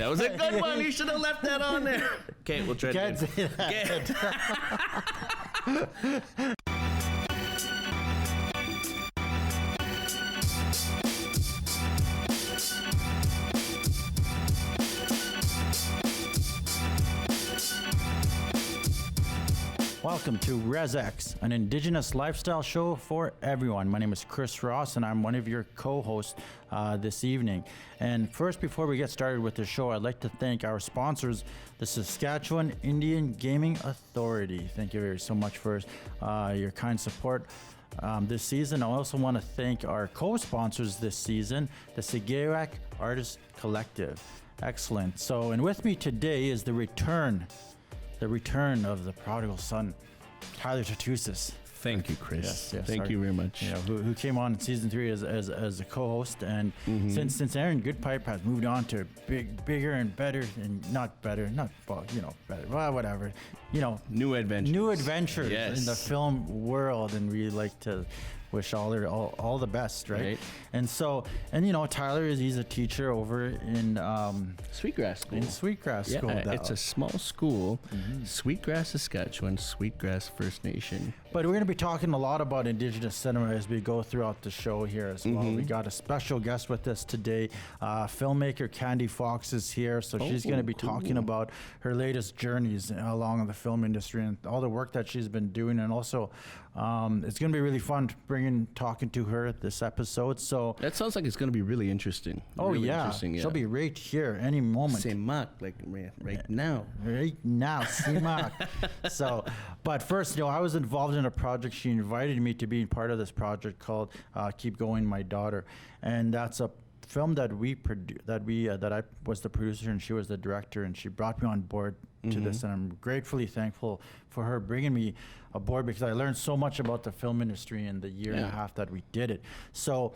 That was a good one. You should have left that on there. Okay, we'll try Can't to say that. Welcome to RezX, an Indigenous lifestyle show for everyone. My name is Chris Ross, and I'm one of your co-hosts this evening. And first, before we get started with the show, I'd like to thank our sponsors, the Saskatchewan Indian Gaming Authority. Thank you very so much for your kind support this season. I also want to thank our co-sponsors this season, the Sigerak Artist Collective. Excellent. So, and with me today is the return of the prodigal son, Tyler Tatusis. Thank you, Chris. Yes, Thank you very much. Yeah, who came on in season 3 as a co-host, and since Aaron Goodpipe has moved on to bigger and better, and better, well, whatever, New adventures. Yes. In the film world, and we like to wish all the best, right? And so, Tyler he's a teacher over in Sweetgrass School. In Sweetgrass School. It's a small school, Sweetgrass, Saskatchewan, Sweetgrass First Nation. But we're going to be talking a lot about Indigenous cinema as we go throughout the show here as well. We got a special guest with us today. Filmmaker Candy Fox is here, so she's going to be talking about her latest journeys along the film industry and all the work that she's been doing. And also, it's going to be really fun talking to her this episode. So that sounds like it's going to be really interesting. Interesting, she'll be right here any moment. Semak, like right now. Right now, Semak. So, but first, I was involved in a project. She invited me to be part of this project called "Keep Going, My Daughter," and that's a film that I was the producer and she was the director, and she brought me on board to this, and I'm gratefully thankful for her bringing me aboard because I learned so much about the film industry in the year and a half that we did it. So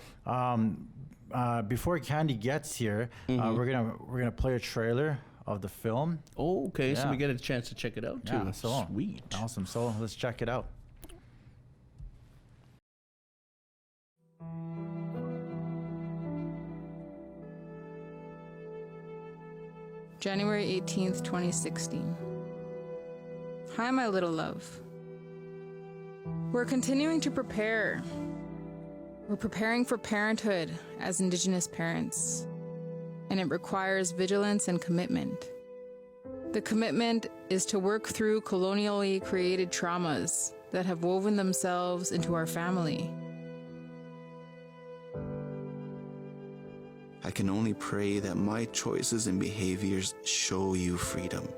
before Candy gets here, we're gonna play a trailer of the film. Oh, okay. Yeah. So we get a chance to check it out too. Yeah, so sweet. Awesome. So let's check it out. January 18th, 2016. Hi, my little love. We're continuing to prepare. We're preparing for parenthood as Indigenous parents, and it requires vigilance and commitment. The commitment is to work through colonially created traumas that have woven themselves into our family. I can only pray that my choices and behaviors show you freedom.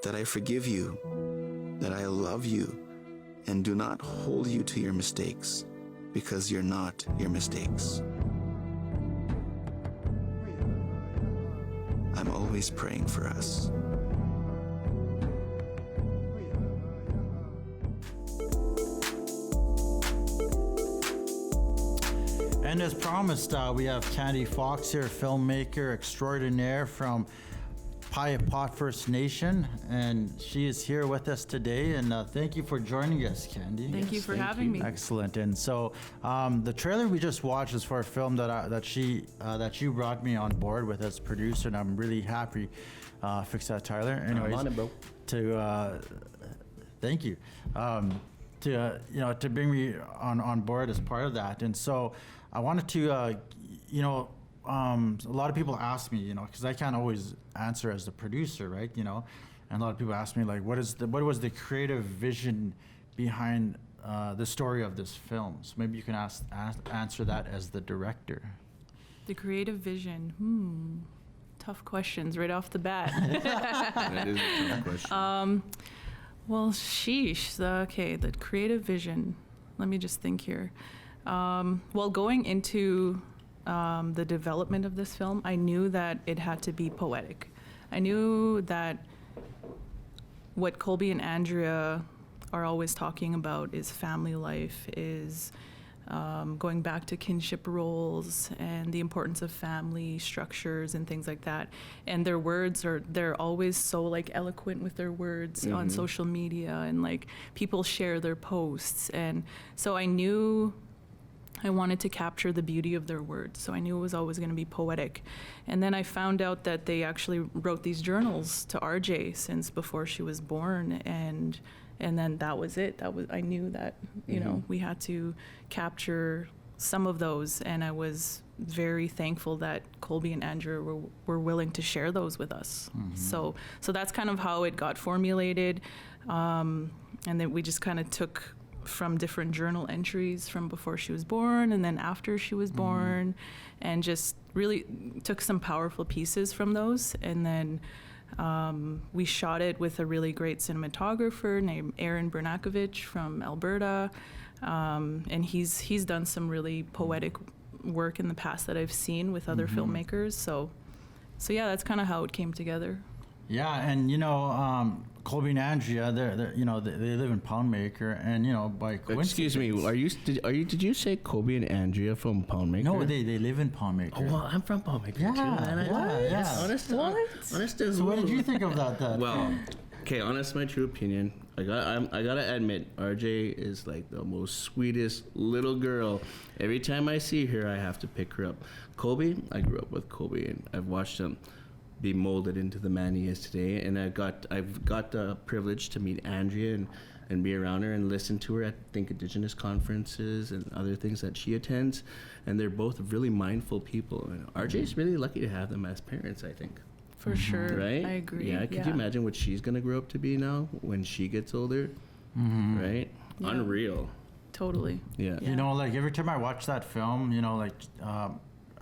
That I forgive you, that I love you, and do not hold you to your mistakes, because you're not your mistakes. I'm always praying for us. And as promised, we have Candy Fox here, filmmaker extraordinaire from Piapot First Nation, and she is here with us today. And thank you for joining us, Candy. Thank you for having me. Excellent. And so, the trailer we just watched is for a film that you brought me on board with as producer, and I'm really happy. Fix that, Tyler. Anyways, I'm on it, bro. Thank you. To bring me on board as part of that. And so I wanted to, a lot of people ask me, because I can't always answer as the producer, right? And a lot of people ask me, like, what was the creative vision behind the story of this film? So maybe you can answer that as the director. The creative vision. Tough questions right off the bat. That is a tough question. Well, sheesh. Okay, the creative vision. Let me just think here. Well, going into the development of this film, I knew that it had to be poetic. I knew that what Colby and Andrea are always talking about is family life, is going back to kinship roles and the importance of family structures and things like that. And their words they're always so like eloquent with their words on social media, and like people share their posts. And so I knew I wanted to capture the beauty of their words, so I knew it was always going to be poetic. And then I found out that they actually wrote these journals to RJ since before she was born, and then that was it. I knew that, you know, we had to capture some of those, and I was very thankful that Colby and Andrew were willing to share those with us. So that's kind of how it got formulated, and then we just kind of took from different journal entries from before she was born and then after she was born, and just really took some powerful pieces from those. And then we shot it with a really great cinematographer named Aaron Bernakovich from Alberta, and he's done some really poetic work in the past that I've seen with other filmmakers. So yeah, that's kind of how it came together. Yeah, and you know, Colby and Andrea, they're you know, they live in Poundmaker, and you know, by coincidence. Excuse me, did you say Colby and Andrea from Poundmaker? No, they live in Poundmaker. Oh, well, I'm from Poundmaker too. Yeah. Honest to So what did you think of that? Well, okay, honest, my true opinion. I gotta admit, RJ is like the most sweetest little girl. Every time I see her, I have to pick her up. Colby, I grew up with Colby, and I've watched him be molded into the man he is today. And I've got the privilege to meet Andrea and be around her and listen to her at Indigenous conferences and other things that she attends. And they're both really mindful people. And RJ's really lucky to have them as parents, I think. For sure. Right? I agree. Yeah, could you imagine what she's going to grow up to be now when she gets older? Right? Yeah. Unreal. Totally. Yeah. You know, like every time I watch that film, you know, like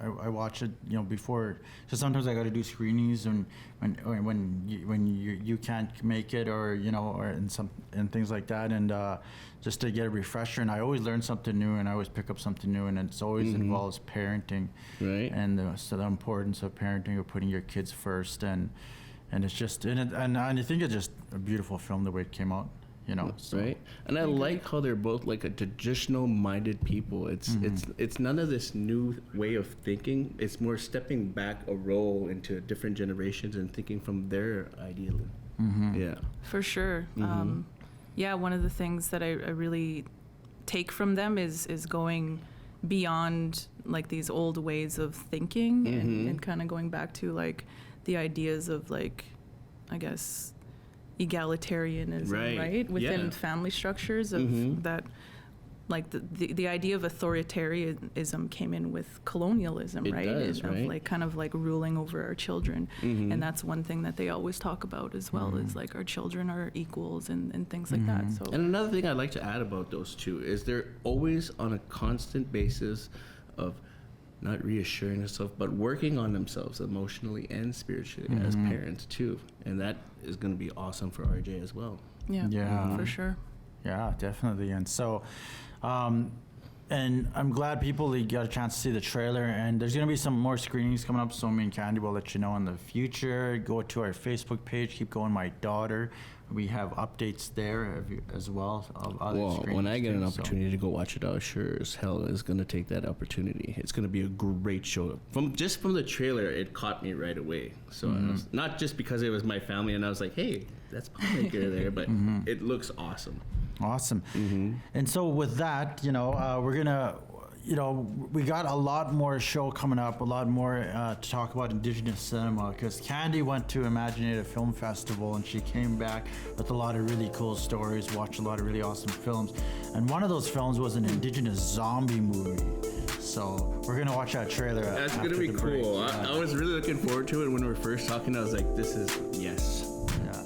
I watch it, you know, before. So sometimes I got to do screenings when you can't make it, or you know, or and things like that, and just to get a refresher. And I always learn something new, and I always pick up something new, and it's always involves parenting, Right. And so the importance of parenting, of putting your kids first, and it's just and I think it's just a beautiful film the way it came out. You know, so. Right, and I like how they're both like a traditional-minded people. It's none of this new way of thinking. It's more stepping back a role into different generations and thinking from their ideal. Yeah, For sure. Yeah, one of the things that I really take from them is going beyond like these old ways of thinking, and kind of going back to like the ideas of like, I guess, egalitarianism, right? Within family structures of that, like the idea of authoritarianism came in with colonialism, It right? does, Of right? like kind of like ruling over our children, and that's one thing that they always talk about as well, is like our children are equals and things like that. So and another thing I'd like to add about those two is they're always on a constant basis of not reassuring themselves, but working on themselves emotionally and spiritually as parents too. And that is going to be awesome for RJ as well. Yeah. For sure. Yeah, definitely. And so, and I'm glad people got a chance to see the trailer. And there's going to be some more screenings coming up. So me and Candy will let you know in the future. Go to our Facebook page. Keep going, my daughter. We have updates there as well of other Well, screenings when I get an too, opportunity to go watch it, I sure as hell is going to take that opportunity. It's going to be a great show. From the trailer, it caught me right away. So I was, not just because it was my family and I was like, hey, that's Poundmaker there, but it looks awesome. Awesome. And so with that, you know, we're gonna, you know, we got a lot more show coming up, a lot more to talk about Indigenous cinema, because Candy went to ImagineNative Film Festival and she came back with a lot of really cool stories, watched a lot of really awesome films, and one of those films was an Indigenous zombie movie. So we're gonna watch that trailer. That's after going to be the break. cool. I was really looking forward to it when we were first talking. I was like, this is, yes. Yeah.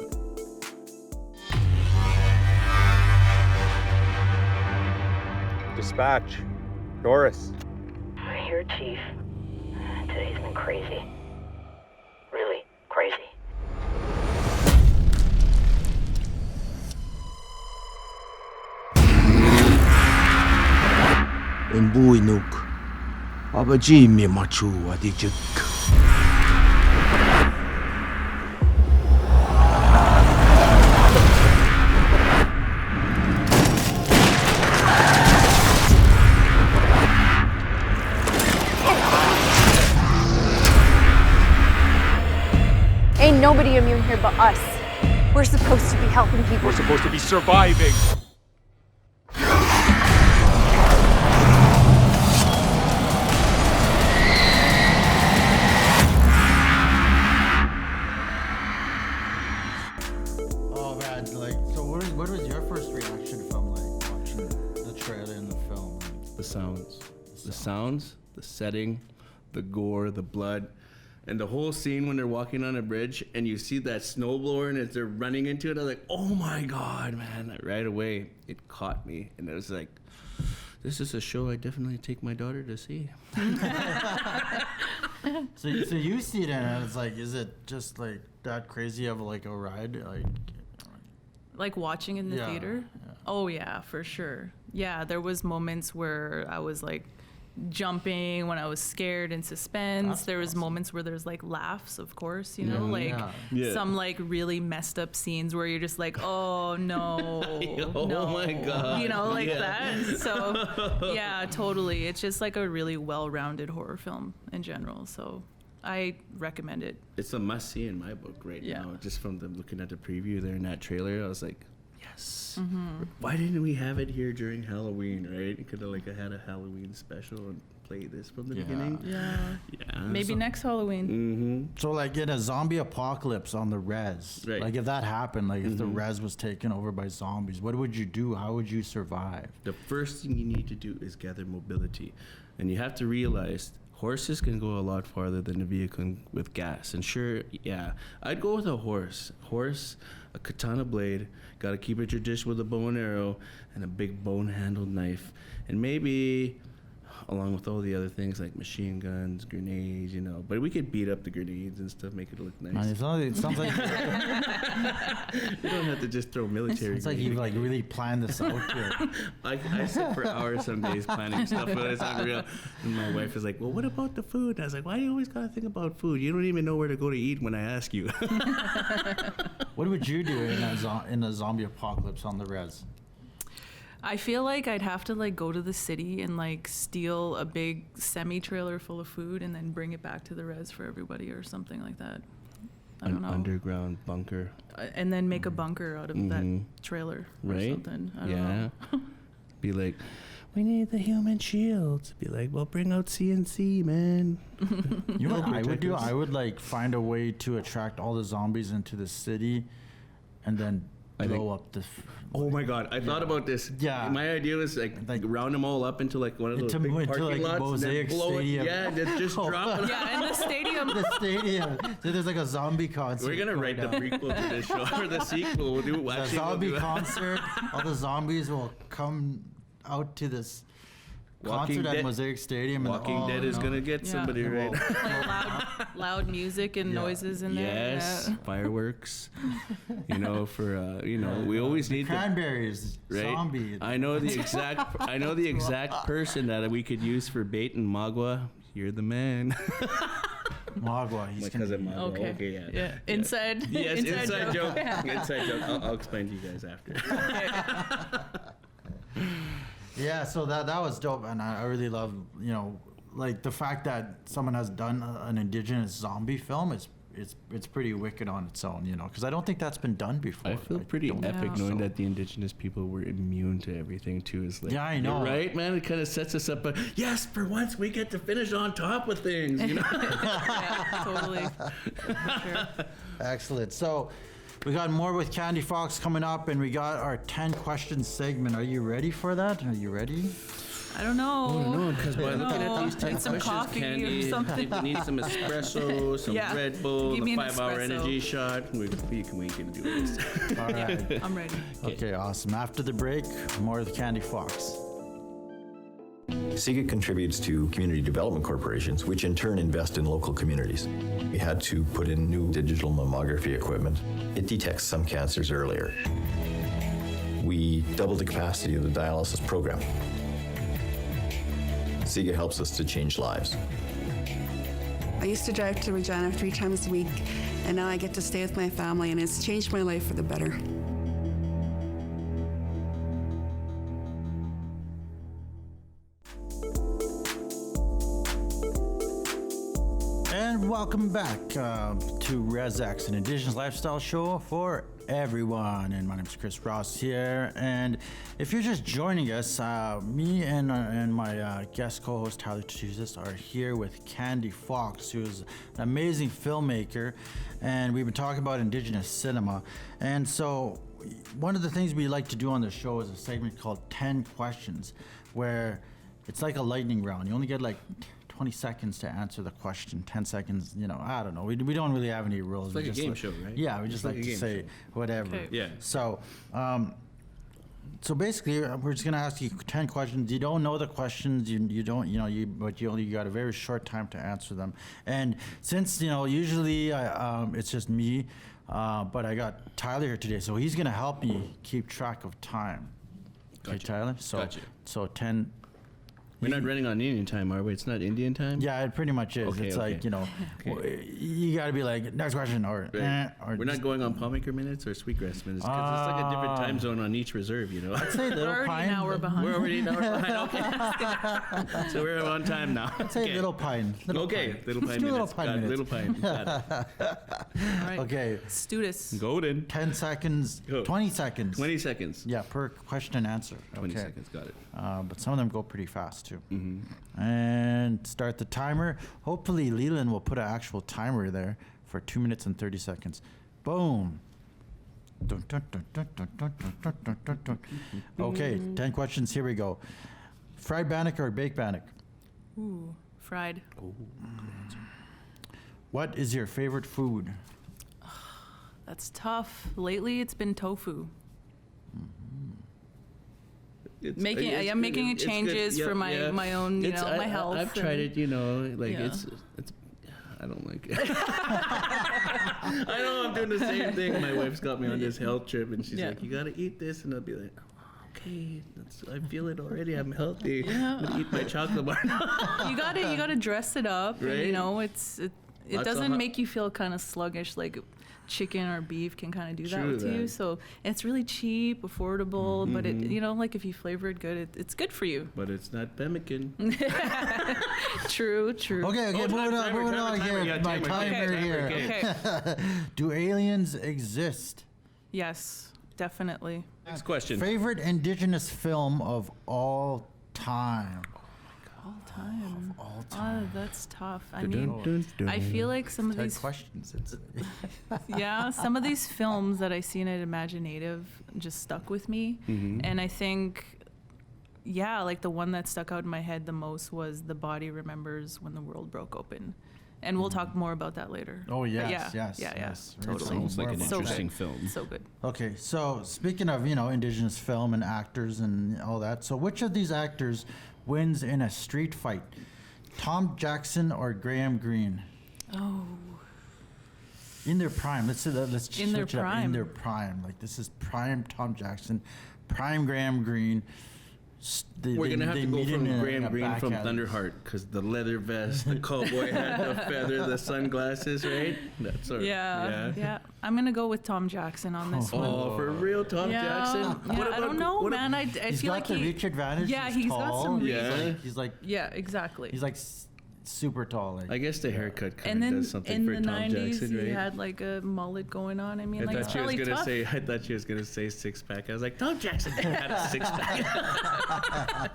Dispatch. Doris. Here, Chief. Today's been crazy. Really crazy. Embuinuk. Abajimi machu adijik. Ain't nobody immune here but us. We're supposed to be helping people. We're supposed to be surviving. sounds, the setting, the gore, the blood, and the whole scene when they're walking on a bridge and you see that snowblower and as they're running into it, I was like, oh my God, man. Right away, it caught me. And it was like, this is a show I definitely take my daughter to see. So you see it and it's like, is it just like that crazy of like a ride? Like watching in the theater? Yeah. Oh yeah, for sure. Yeah, there was moments where I was like jumping when I was scared and suspense. That's there was awesome. moments where there's like laughs, of course, you know, like Yeah. some like really messed up scenes where you're just like, oh no, Oh no. my God. You know, like Yeah. that. So yeah, totally. It's just like a really well-rounded horror film in general. So I recommend it. It's a must see in my book right Yeah. now. Just from looking at the preview there in that trailer, I was like, yes. Mm-hmm. Why didn't we have it here during Halloween, right? It could have like had a Halloween special and play this from the beginning. Yeah. Yeah. Maybe next Halloween. Mm-hmm. So like in a zombie apocalypse on the res, Right. like if that happened, like if the res was taken over by zombies, what would you do? How would you survive? The first thing you need to do is gather mobility. And you have to realize horses can go a lot farther than a vehicle with gas. And sure, yeah, I'd go with a horse. Horse, a katana blade, gotta keep it traditional with a bow and arrow, and a big bone-handled knife. And maybe, along with all the other things like machine guns, grenades, you know. But we could beat up the grenades and stuff, make it look Man, nice. it sounds like You don't have to just throw military it's like you like really planned this out here. I sit for hours some days planning stuff, but it's unreal. And my wife is like, well, what about the food? And I was like, why do you always gotta think about food? You don't even know where to go to eat when I ask you. What would you do in a zombie apocalypse on the res? I feel like I'd have to like go to the city and like steal a big semi-trailer full of food and then bring it back to the res for everybody or something like that. I don't An know. underground bunker. And then make a bunker out of that trailer or Right? something. I don't Yeah. know. Be like, we need the human shields. Be like, well, bring out CNC, man. You know what I would do? protect us. I would like find a way to attract all the zombies into the city, and then I think- blow up the. Oh my God, I thought about this. Yeah. My idea was like round them all up into like one of those Into- big into, parking like, lots Mosaic and then blow Stadium. it. Yeah, and just drop it. Yeah, in the stadium. The stadium. So there's like a zombie concert. We're gonna write the going on. prequel to this show or the sequel. We'll do A actually, we'll zombie do concert. All the zombies will come out to this Walking concert at Dead- Mosaic Stadium. and Walking all, Dead you is know, gonna get Yeah. somebody right. Like loud music and Yeah. noises in there. Yes, Yeah. fireworks. You know, for we always need the Cranberries, right. zombie. I know the exact person that we could use for bait and Magua. You're the man. Magua. He's My gonna cousin be- Magua. Okay. yeah. Yeah. Inside. Yes, inside joke. Yeah. Inside joke. I'll explain to you guys after. Yeah, so that was dope, and I really love, like the fact that someone has done an Indigenous zombie film. It's pretty wicked on its own, because I don't think that's been done before. I feel pretty don't epic think knowing so. that the Indigenous people were immune to everything too. Is like, Yeah, I know. You're right, man. It kind of sets us up. But yes, for once we get to finish on top of things. You know. Yeah, totally. For sure. Excellent. So we got more with Candy Fox coming up, and we got our 10 questions segment. Are you ready for that? Are you ready? I don't know. No, because by I don't looking know. at these 10 Need some questions, coffee Candy, or something. we need some espresso, some Yeah. Red Bull, Give the me an 5-hour espresso. energy shot. We can do this. All right. I'm ready. Okay, awesome. After the break, more with Candy Fox. SIGA contributes to community development corporations, which in turn invest in local communities. We had to put in new digital mammography equipment. It detects some cancers earlier. We doubled the capacity of the dialysis program. SIGA helps us to change lives. I used to drive to Regina 3 times a week, and now I get to stay with my family, and it's changed my life for the better. And welcome back to RezX, an Indigenous lifestyle show for everyone. And my name is Chris Ross here. And if you're just joining us, me and my guest co-host Tyler Jesus are here with Candy Fox, who is an amazing filmmaker. And we've been talking about Indigenous cinema. And so one of the things we like to do on the show is a segment called 10 Questions, where it's like a lightning round. You only get like 20 seconds to answer the question. 10 seconds, I don't know. We don't really have any rules. It's like a game show, right? Yeah, we just like to say whatever. Okay. Yeah. So, so basically, we're just gonna ask you 10 questions. You don't know the questions. You don't. But you got a very short time to answer them. And since usually it's just me, but I got Tyler here today, so he's gonna help me keep track of time. Okay, Gotcha. Tyler. So, Gotcha. so 10. We're not running on Indian time, are we? It's not Indian time? Yeah, it pretty much is. Okay, it's okay. like, you got to be like, next question, or, Right. or We're not going on Palmaker minutes or Sweetgrass minutes because it's like a different time zone on each reserve, I'd say We're Little already Pine. an hour behind. We're already an hour behind. Okay. So we're on time now. I'd say Okay. Little Pine. Okay, Pine. Little Let's Pine do minutes. Little Pine Got it, minutes. Little Pine. Got it. All right. Okay, Let's do this. Golden. 10 seconds, Go. 20 seconds. 20 seconds. Yeah, per question and answer. 20 Okay. seconds. Got it. But some of them go pretty fast too. Mm-hmm. And start the timer. Hopefully, Leland will put an actual timer there for 2 minutes and 30 seconds. Boom. Dun, dun, dun, dun, dun, dun, dun, dun, dun, dun. Okay, 10 questions. Here we go. Fried bannock or baked bannock? Ooh, fried. What is your favorite food? That's tough. Lately, it's been tofu. I am making changes for my own, my health. I've tried it, Yeah. it's I don't like it. I know I'm doing the same thing. My wife's got me on this health trip, and she's like, "You gotta eat this," and I'll be like, "Okay, I feel it already. I'm healthy. I'm gonna eat my chocolate bar now." You gotta dress it up. Right? And, it Lots of doesn't hot- make you feel kind of sluggish like chicken or beef can kind of do that True with you. that. So it's really cheap, affordable, but it like if you flavor it good, it's good for you. But it's not pemmican. True. Okay, moving on timer, here. yeah, My timer, timer okay, here. Okay. Do aliens exist? Yes, definitely. Next question. Favorite Indigenous film of all time? All time. All time. Oh, that's tough. I Dun, mean, dun, dun. I feel like some of 10 these questions. some of these films that I seen at ImagineNative just stuck with me. And I think, like the one that stuck out in my head the most was The Body Remembers When the World Broke Open. And we'll talk more about that later. Oh, yes, But yes, yeah, yes. totally. Sounds like an So interesting good. film. So good. Okay, so speaking of, Indigenous film and actors and all that, so which of these actors wins in a street fight? Tom Jackson or Graham Greene? Oh, In their prime. Let's In their switch it up. In prime. their prime. Like, this is prime Tom Jackson, prime Graham Greene. We're gonna have to go from Graham Greene from Thunder. Thunderheart because the leather vest, the cowboy hat, the feather, the sunglasses, right? That's our, yeah. I'm gonna go with Tom Jackson on this one. Oh, for real, Tom Jackson? Yeah, I don't know, man. I He's feel got like the reach advantage. Yeah, he's got tall. some reach. Yeah. He's like Yeah, exactly. he's like super tall. Like, I guess the haircut kind And of then does something in for the Tom 90s, Jackson, he right? had like a mullet going on. I mean, I like thought it's she was really gonna tough. say. I thought she was gonna say six pack. I was like, Tom Jackson had a six pack.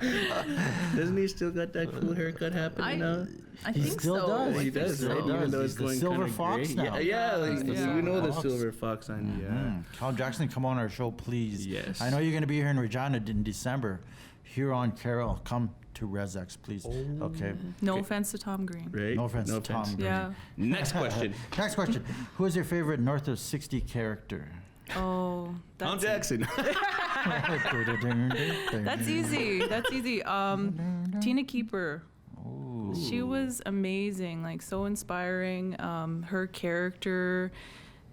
Doesn't he still got that cool haircut happening now? I He think still so. does. I He think does, Still right? so. does. Even though He's it's the going silver kinda fox gray. now. Yeah, like, Yeah. we know the Fox. silver fox on. Yeah. Tom Jackson, come on our show, please. Yes. I know you're going to be here in Regina in December. Huron Carroll, come to RezX, please. Okay. No offense to Tom Green. Right. No offense to Tom Green. Yeah. Next question. Next question. Who is your favorite North of 60 character? Oh, Tom that's Jackson. That's easy. That's easy. Tina Keeper. Ooh. She was amazing, like so inspiring. Her character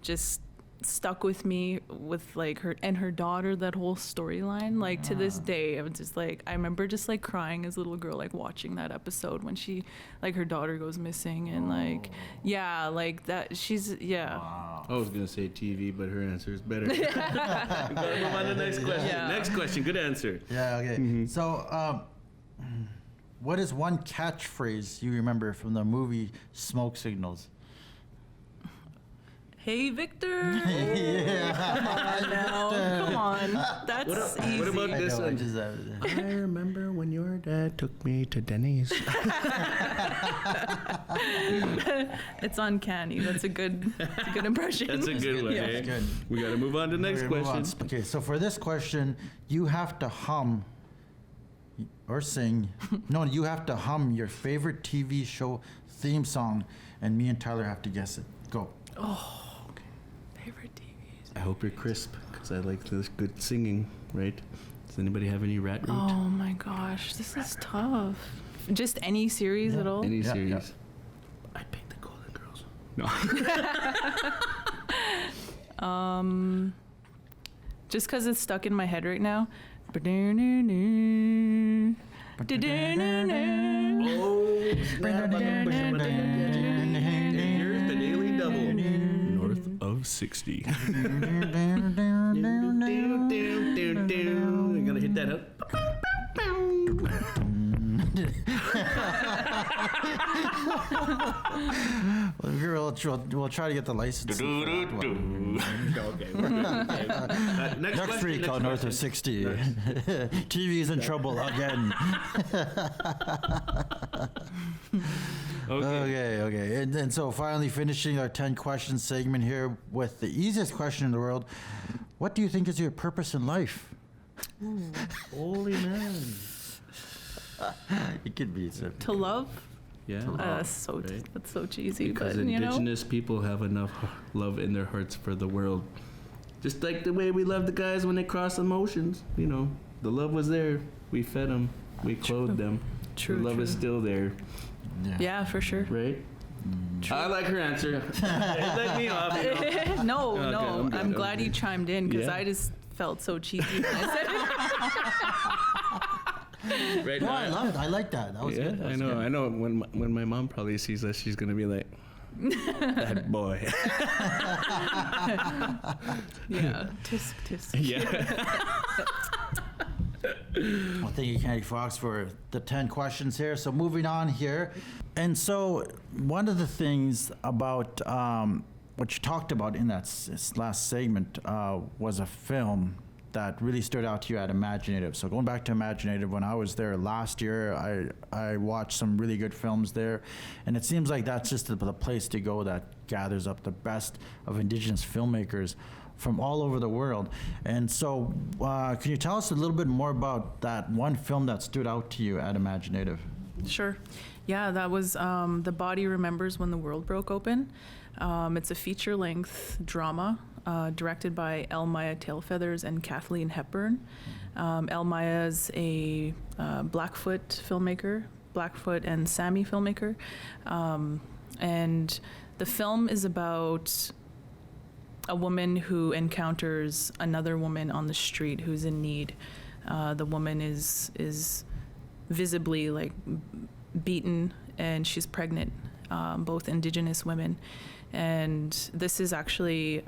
just stuck with me with like her and her daughter, that whole storyline. Like to this day, I was just like, I remember just like crying as a little girl, like watching that episode when she, like her daughter goes missing and like, yeah, like that. She's, yeah. I was gonna say TV, but her answer is better. We gotta move on to the next question. Yeah. Next question. Good answer. Yeah, okay. So, what is one catchphrase you remember from the movie Smoke Signals? Hey, Victor. Yeah. Come on. That's easy. What about this I know, one? I just, I remember when your dad took me to Denny's. It's uncanny. That's a good impression. That's a good one. Yeah. Eh? good. We gotta move on to the next We're gonna move question. on. Okay, so for this question, you have to hum or sing. No, you have to hum your favorite TV show theme song, and me and Tyler have to guess it. Go. Oh, okay. Favorite TVs. I hope you're crisp, because I like this good singing, right? Does anybody have any rat root? Oh my gosh, this is tough. Just any series at all? Any series. I picked the Golden Girls. No. Just because it's stuck in my head right now. Oh, snap. Here's the Daily Double. North of 60. You gotta hit that up. We'll try to get the license. Okay, we're good. Next week on North of 60. TV's in trouble again. Okay. And so finally finishing our 10 questions segment here with the easiest question in the world. What do you think is your purpose in life? Holy man. It could be simple. To love? Yeah. That's so cheesy, Because but Indigenous people have enough love in their hearts for the world. Just like the way we love the guys when they cross emotions. The love was there. We fed them. We clothed them. True. The love is still there. Yeah, for sure. Right? I like her answer. It let me off. No, Okay, I'm glad you chimed in because I just felt so cheesy when I said it. Right No, now, I love it. I like that. That was good. That was good. I know. When my mom probably sees us, she's gonna be like, "That boy." Yeah, tisk tisk. Yeah. Well, thank you, Candy Fox, for the 10 questions here. So moving on here. And so one of the things about what you talked about in that last segment was a film that really stood out to you at ImagineNative. So going back to ImagineNative, when I was there last year, I watched some really good films there. And it seems like that's just the place to go that gathers up the best of Indigenous filmmakers from all over the world. And so can you tell us a little bit more about that one film that stood out to you at ImagineNative? Sure. Yeah, that was The Body Remembers When the World Broke Open. It's a feature-length drama directed by Elmaya Tailfeathers and Kathleen Hepburn. Elmaya is a Blackfoot filmmaker, Blackfoot and Sami filmmaker. And the film is about a woman who encounters another woman on the street who's in need. The woman is visibly beaten, and she's pregnant, both Indigenous women. And this is actually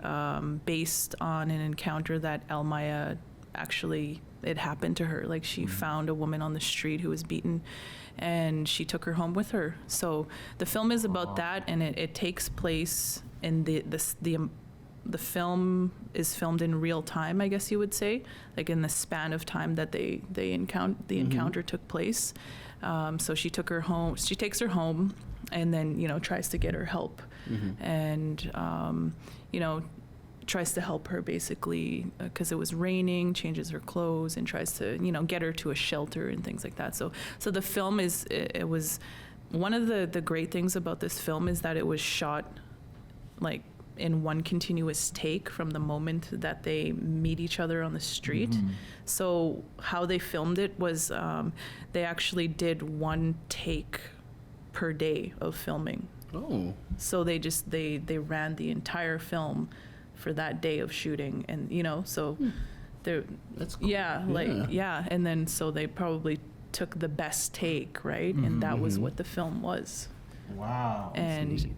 based on an encounter that Elmaya it happened to her. She found a woman on the street who was beaten, and she took her home with her. So the film is about that, and it takes place in the film is filmed in real time, I guess you would say, in the span of time that the encounter took place. So she takes her home, and then tries to get her help, and tries to help her basically because it was raining, changes her clothes, and tries to get her to a shelter and things like that. So the film it was one of the great things about this film is that it was shot in one continuous take from the moment that they meet each other on the street. So how they filmed it was they actually did one take per day of filming. Oh. So they ran the entire film for that day of shooting, and so that's cool. And then so they probably took the best take, right? And that was what the film was. Wow. And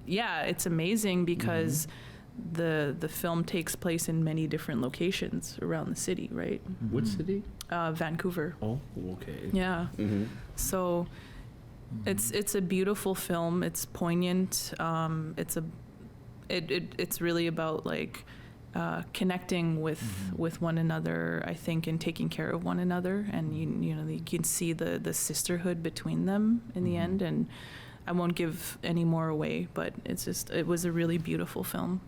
yeah, it's amazing because the film takes place in many different locations around the city, right? What city? Vancouver. Oh, okay. Yeah. So it's a beautiful film. It's poignant. It's really about connecting with one another, I think, and taking care of one another, and you can see the sisterhood between them in the end. And I won't give any more away, but it was a really beautiful film.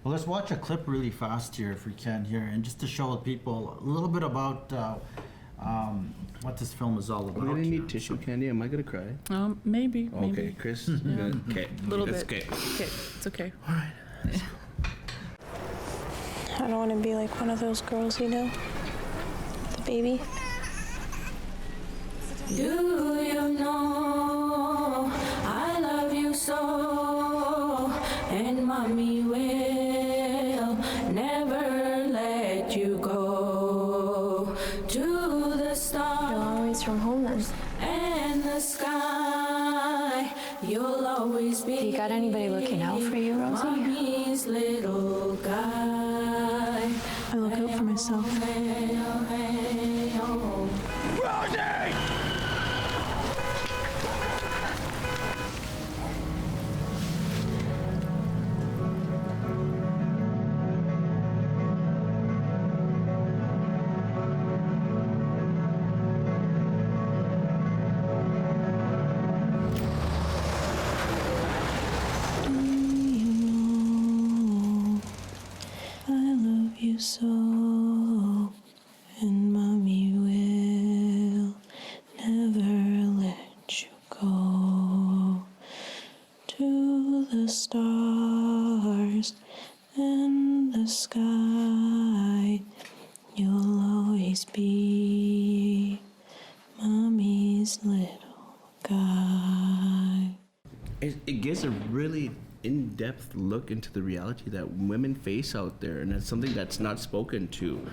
Well, let's watch a clip really fast here if we can here, and just to show people a little bit about what this film is all about. We're gonna need tissue, Candy. Am I gonna cry? Maybe. Okay, Chris. Okay. A little bit. Okay. Okay, it's okay. All right. I don't want to be like one of those girls, you know? The baby. Do you know I love you so, and mommy will never let you go to the stars. You're always from home then. And the sky, you'll always be. You got anybody looking out for you, Rosie? Mommy's little guy. I look out for myself. Rosie! So, and mommy will never let you go to the stars and the sky. You'll always be mommy's little guy. It gives a really in-depth look into the reality that women face out there, and it's something that's not spoken to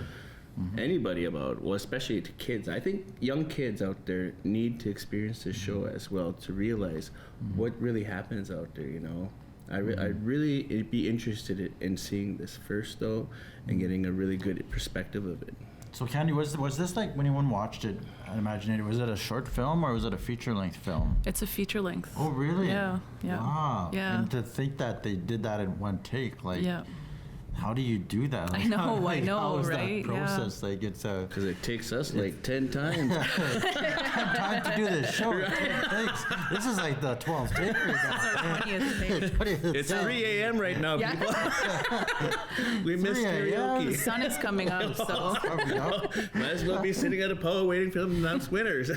anybody about, well, especially to kids. I think young kids out there need to experience this show as well to realize what really happens out there, you know. I'd really be interested in seeing this first, though, and getting a really good perspective of it. So, Candy, was this like, when anyone watched it at ImagineNative, was it a short film or was it a feature-length film? It's a feature length. Oh, really? Yeah. Wow. Yeah. And to think that they did that in one take, like, yeah. How do you do that? Like, I know, like, how is right? That process? Yeah. Like, it's a... Because it takes us like 10 times. 10 times to do this show. Right. This is like the 12th take right now. It's 3 a.m. right now, people. We missed karaoke. The sun is coming up, so. Might as well be sitting at a pole waiting for them to announce winners.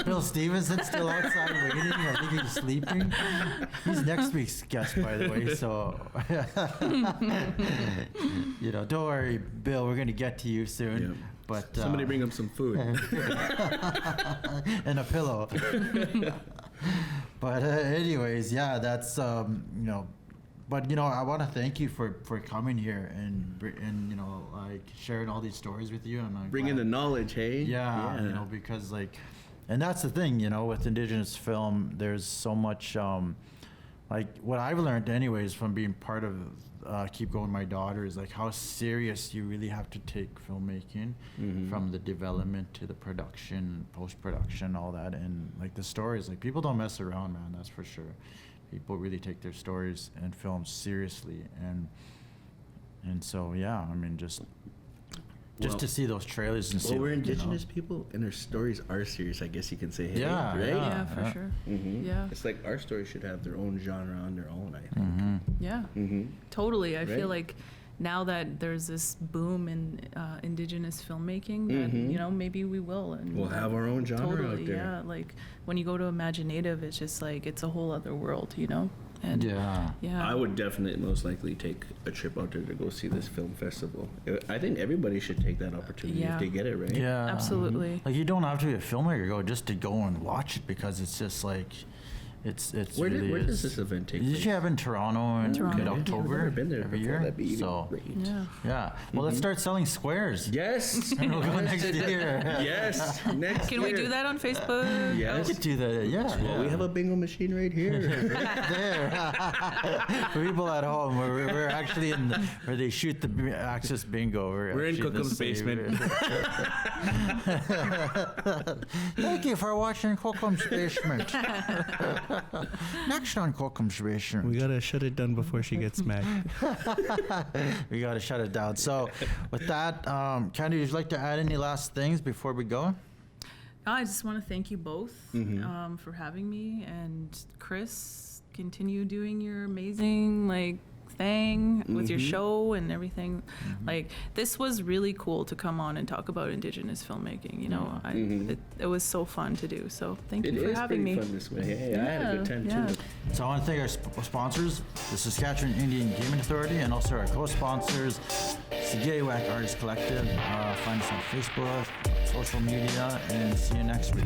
Bill Stevenson's still outside waiting. I think he's sleeping. He's next week's guest, by the way, so... You know, don't worry, Bill. We're gonna get to you soon. Yep. But somebody bring him some food and a pillow. But anyways, yeah, that's you know. But you know, I want to thank you for coming here and you know, like sharing all these stories with you, and I'm bringing the knowledge. Hey, yeah, you know, because like, and that's the thing, you know, with Indigenous film, there's so much. Like what I've learned, anyways, from being part of Keep Going My Daughter is like how serious you really have to take filmmaking, from the development to the production, post-production, all that, and like the stories. Like people don't mess around, man. That's for sure. People really take their stories and films seriously, and so yeah, I mean just to see those trailers and see. Well, we're Indigenous people, and our stories are serious. I guess you can say, hey, yeah, right? Yeah, for sure. Yeah. It's like our stories should have their own genre on their own, I think. Yeah. Totally. I feel like now that there's this boom in Indigenous filmmaking, that you know, maybe we will, and we'll have our own genre totally, out there. Yeah. Like when you go to ImagineNative, it's just like it's a whole other world, you know. And yeah. I would definitely most likely take a trip out there to go see this film festival. I think everybody should take that opportunity if they get it, right? Yeah, absolutely. Like you don't have to be a filmmaker, go just to go and watch it, because it's just like it's where really does this event take place? Did you have in Toronto in October? I've never been there every before. year. That'd be so great. Yeah. Well, let's start selling squares. Yes. And we'll go next year. Yes. Next Can we do that on Facebook? Yes. We could do that. Yeah. Well, we have a bingo machine right here. Right there. For people at home, we're actually in where they shoot the Access Bingo. We're in Cookum's basement. Thank you for watching Cookum's basement. Next on Cookum's basement. We gotta shut it down before she gets mad. We gotta shut it down. So, with that, Candy, would you like to add any last things before we go? I just want to thank you both for having me, and Chris, continue doing your amazing thing with your show and everything. Like, this was really cool to come on and talk about Indigenous filmmaking. You know, it was so fun to do. So thank you for having me. It is pretty fun this way. Hey, I had a good time too. So I want to thank our sponsors, the Saskatchewan Indian Gaming Authority, and also our co-sponsors, Sigaywack Artist Collective. Find us on Facebook, social media, and see you next week.